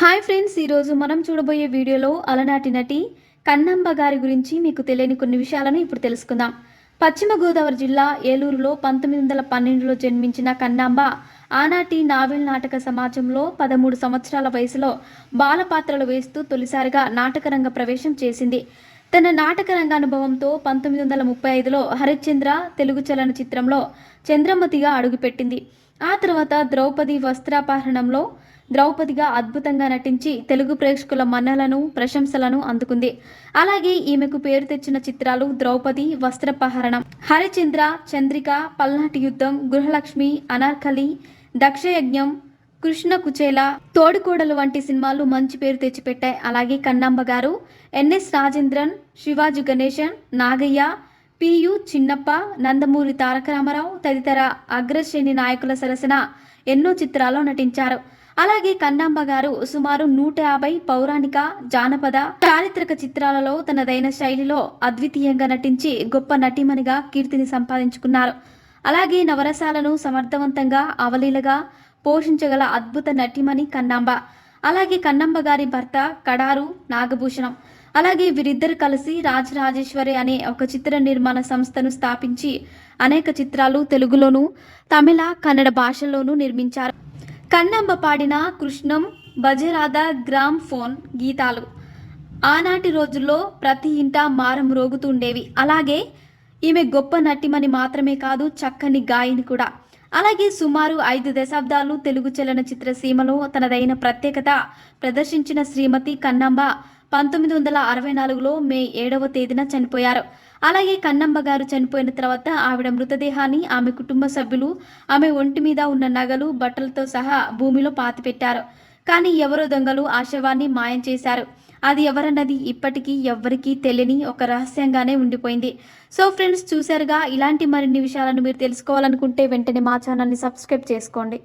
Hi friends, ఈరోజు మనం చూడబోయే వీడియోలో అలనాటి నటి కన్నంబ గారి గురించి మీకు తెలియని కొన్ని విషయాలను ఇప్పుడు తెలుసుకుందాం. పశ్చిమ గోదావరి జిల్లా ఏలూరులో 1912లో జన్మించిన కన్నాంబ ఆనాటి నావెల్ నాటక సమాజంలో 13 సంవత్సరాల వయసులో బాలపాత్రలు వేస్తూ తొలిసారిగా నాటకరంగ ప్రవేశం చేసింది. తన నాటకరంగ అనుభవంతో 1935లో హరిశ్చంద్ర తెలుగు చలనచిత్రంలో చంద్రమతిగా అడుగుపెట్టింది. ఆ తర్వాత ద్రౌపది వస్త్రాపహరణంలో ద్రౌపదిగా అద్భుతంగా నటించి తెలుగు ప్రేక్షకుల మన్నలను ప్రశంసలను అందుకుంది. అలాగే ఈమెకు పేరు తెచ్చిన చిత్రాలు ద్రౌపది, వస్త్రపహరణం, హరిచంద్ర, చంద్రిక, పల్నాటి యుద్ధం, గృహలక్ష్మి, అనార్కలి, దక్షయజ్ఞం, కృష్ణ కుచేల, తోడుకోడలు వంటి సినిమాలు మంచి పేరు తెచ్చిపెట్టాయి. అలాగే కన్నాంబ గారు ఎన్ఎస్ రాజేంద్రన్, శివాజీ గణేశన్, నాగయ్య, పియు చిన్నప్ప, నందమూరి తారక రామారావు తదితర అగ్రశ్రేణి నాయకుల సరసన ఎన్నో చిత్రాల్లో నటించారు. అలాగే కన్నాంబ గారు సుమారు 150 పౌరాణిక, జానపద, చారిత్రక చిత్రాలలో తనదైన శైలిలో అద్వితీయంగా నటించి గొప్ప నటీమణిగా కీర్తిని సంపాదించుకున్నారు. అలాగే నవరసాలను సమర్థవంతంగా అవలీలగా పోషించగల అద్భుత నటీమణి కన్నాంబ. అలాగే కన్నాంబ గారి భర్త కడారు నాగభూషణం. అలాగే వీరిద్దరు కలిసి రాజరాజేశ్వరి అనే ఒక చిత్ర నిర్మాణ సంస్థను స్థాపించి అనేక చిత్రాలు తెలుగులోను, తమిళ, కన్నడ భాషల్లోనూ నిర్మించారు. కన్నాంబ పాడిన కృష్ణం, భజరాధ, గ్రామ్ ఫోన్ గీతాలు ఆనాటి రోజుల్లో ప్రతి ఇంట మారం రోగుతుండేవి. అలాగే ఈమె గొప్ప నటిమని మాత్రమే కాదు, చక్కని గాయని కూడా. అలాగే సుమారు 5 దశాబ్దాలు తెలుగు చలనచిత్ర సీమలో తనదైన ప్రత్యేకత ప్రదర్శించిన శ్రీమతి కన్నాంబ 1964లో మే 7వ తేదీన చనిపోయారు. అలాగే కన్నాంబ గారు చనిపోయిన తర్వాత ఆవిడ మృతదేహాన్ని ఆమె కుటుంబ సభ్యులు ఆమె ఒంటి మీద ఉన్న నగలు, బట్టలతో సహా భూమిలో పాతిపెట్టారు. కానీ ఎవరో దొంగలు ఆ శవాన్ని మాయం చేశారు. అది ఎవరన్నది ఇప్పటికీ ఎవ్వరికీ తెలియని ఒక రహస్యంగానే ఉండిపోయింది. సో ఫ్రెండ్స్, చూశారుగా. ఇలాంటి మరిన్ని విషయాలను మీరు తెలుసుకోవాలనుకుంటే వెంటనే మా ఛానల్ని సబ్స్క్రైబ్ చేసుకోండి.